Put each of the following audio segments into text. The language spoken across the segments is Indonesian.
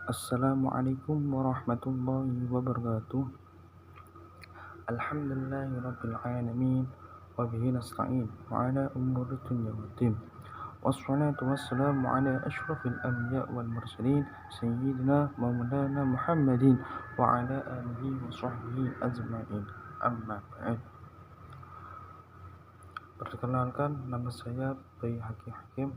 Assalamualaikum warahmatullahi wabarakatuh. Alhamdulillahirabbil alamin wa bihi nasta'in wa ala umuri dunya waddin. Wassalatu wassalamu ala asyrafil anbiya wal mursalin sayyidina maulana Muhammadin wa ala alihi wa sahbihi ajma'in. Amma ba'd. Perkenalkan, nama saya Bayi Hakim.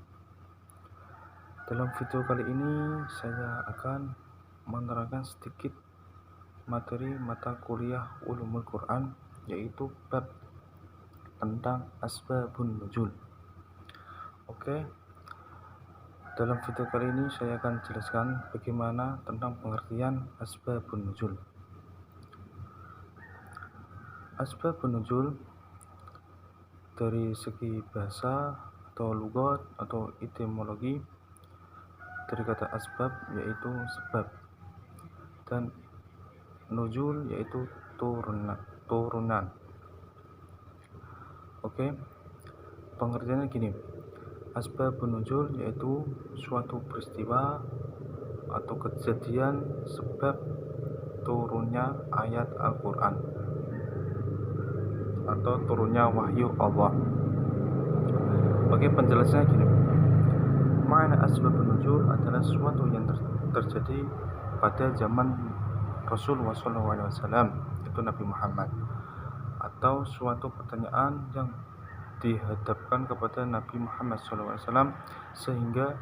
Dalam video kali ini saya akan menerangkan sedikit materi mata kuliah Ulumul Quran, yaitu bab tentang asbabun nuzul. Oke, dalam video kali ini saya akan jelaskan bagaimana tentang pengertian asbabun nuzul. Asbabun nuzul dari segi bahasa atau lugat atau etimologi dari kata asbab yaitu sebab, dan nuzul yaitu turunan. Oke, pengertiannya gini. Asbabun nuzul yaitu suatu peristiwa atau kejadian sebab turunnya ayat Al-Quran atau turunnya wahyu Allah. Oke, penjelasannya gini. Makna asbabun nuzul adalah sesuatu yang terjadi pada zaman Rasulullah SAW, itu Nabi Muhammad, atau suatu pertanyaan yang dihadapkan kepada Nabi Muhammad SAW sehingga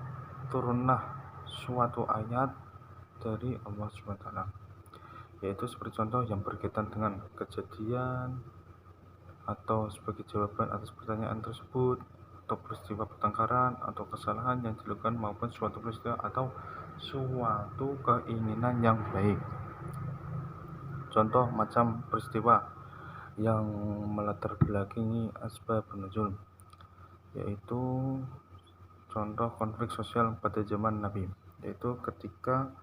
turunlah suatu ayat dari Allah SWT, yaitu seperti contoh yang berkaitan dengan kejadian atau sebagai jawaban atas pertanyaan tersebut, atau peristiwa pertengkaran atau kesalahan yang dilakukan, maupun suatu peristiwa atau suatu keinginan yang baik. Contoh macam peristiwa yang melatar belakangi asbabun nuzul, yaitu contoh konflik sosial pada zaman Nabi, yaitu ketika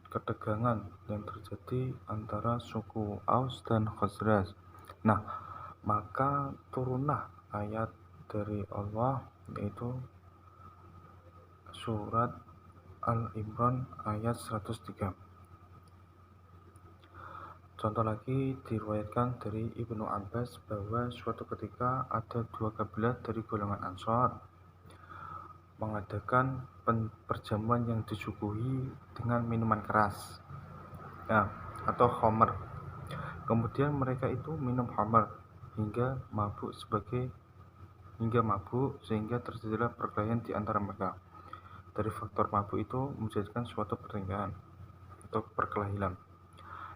ketegangan yang terjadi antara suku Aus dan Khazraj. Nah, maka turunlah ayat dari Allah, yaitu surat Al-Imran ayat 103. Contoh lagi diriwayatkan dari Ibnu Abbas bahwa suatu ketika ada dua kabilah dari golongan Ansor mengadakan perjamuan yang disuguhi dengan minuman keras, atau khamr. Kemudian mereka itu minum khamr hingga mabuk sehingga terjadilah perkelahian di antara mereka. Dari faktor mabuk itu menjadikan suatu pertengkaran atau perkelahian.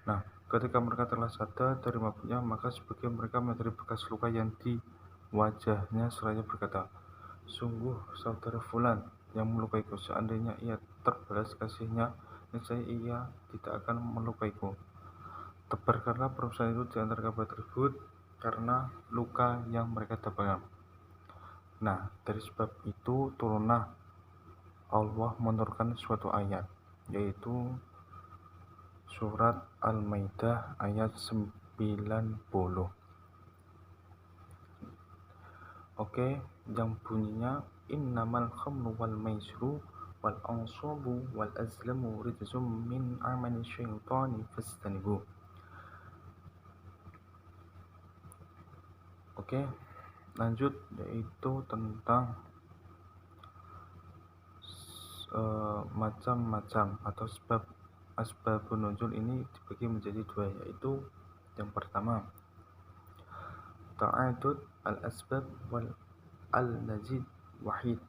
Nah, ketika mereka telah sadar dari mabuknya, maka sebagian mereka mencari bekas luka yang di wajahnya seraya berkata, "Sungguh saudara Fulan yang melukaiku, seandainya ia terbalas kasihnya, niscaya ia tidak akan melukaiku." Tebarkanlah permusuhan itu di antara kabilah tersebut karena luka yang mereka dapatkan. Nah, dari sebab itu turunlah Allah menurunkan suatu ayat, yaitu surat Al-Maidah ayat 90. Oke, yang bunyinya innamal khamru wal maisiru wal ansabu wal azlamu rijzum min amali syaitani fastanibu. Oke, lanjut, yaitu tentang macam-macam atau asbabun nuzul ini dibagi menjadi dua, yaitu yang pertama ta'adud al-asbab wal al-nazil wahid.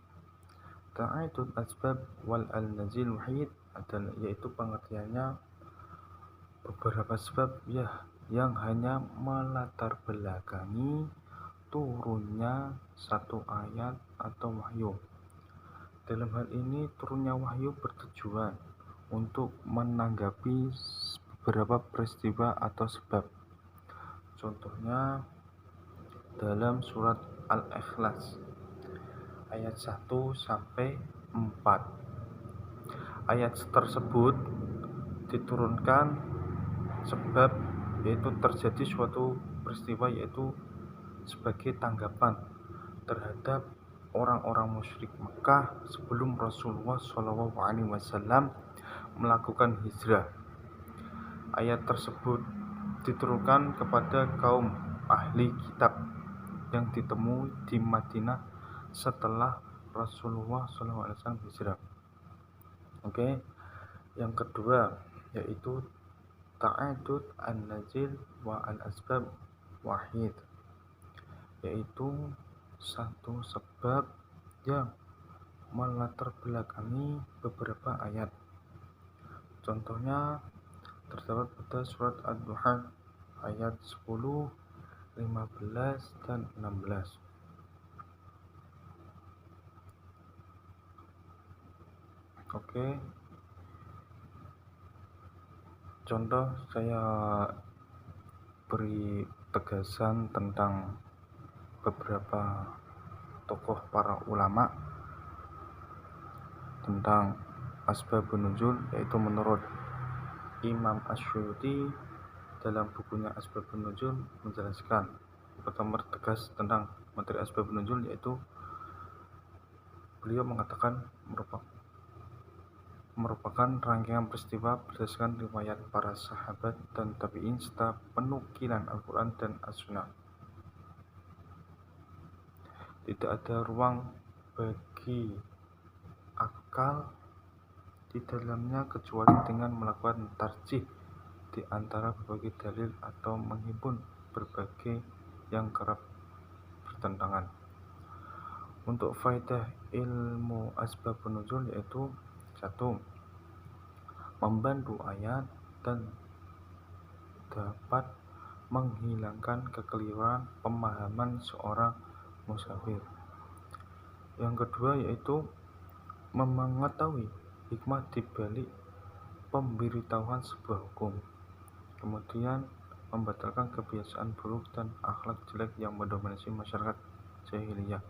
Ta'adud asbab wal al-nazil wahid adalah, yaitu pengertiannya beberapa sebab yang hanya melatar belakangi turunnya satu ayat atau wahyu. Dalam hal ini turunnya wahyu bertujuan untuk menanggapi beberapa peristiwa atau sebab. Contohnya dalam surat Al-Ikhlas ayat 1 sampai 4. Ayat tersebut diturunkan sebab, yaitu terjadi suatu peristiwa, yaitu sebagai tanggapan terhadap orang-orang musyrik Mekah sebelum Rasulullah SAW melakukan hijrah. Ayat tersebut diturunkan kepada kaum ahli kitab yang ditemui di Madinah setelah Rasulullah SAW hijrah. Oke, yang kedua yaitu ta'adud an-nazil wa al-asbab wahid, yaitu satu sebab yang melatar belakangi beberapa ayat. Contohnya terdapat pada surat Ad-Duha ayat 10, 15, dan 16. Oke, contoh saya beri tegasan tentang beberapa tokoh para ulama tentang asbabun nuzul, yaitu menurut Imam Asy'uti dalam bukunya Asbabun Nuzul menjelaskan atau tegas tentang materi asbabun nuzul, yaitu beliau mengatakan merupakan rangkaian peristiwa berdasarkan riwayat para sahabat dan tabi'in serta penukilan Al-Quran dan As-Sunnah. Tidak ada ruang bagi akal di dalamnya kecuali dengan melakukan tarjih di antara berbagai dalil atau menghimpun berbagai yang kerap bertentangan. Untuk faedah ilmu asbabun nuzul yaitu 1. Membantu ayat dan dapat menghilangkan kekeliruan pemahaman seorang musafir. Yang kedua yaitu mengetahui hikmah di balik pemberitahuan sebuah hukum. Kemudian membatalkan kebiasaan buruk dan akhlak jelek yang mendominasi masyarakat jahiliyah.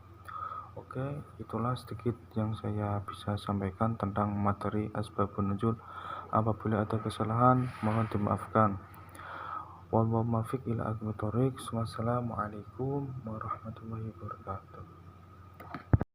Oke, itulah sedikit yang saya bisa sampaikan tentang materi asbabun nuzul. Apabila ada kesalahan, mohon dimaafkan. Wallahu muwaffiq ila aqwamit thoriq. Wassalamualaikum warahmatullahi wabarakatuh.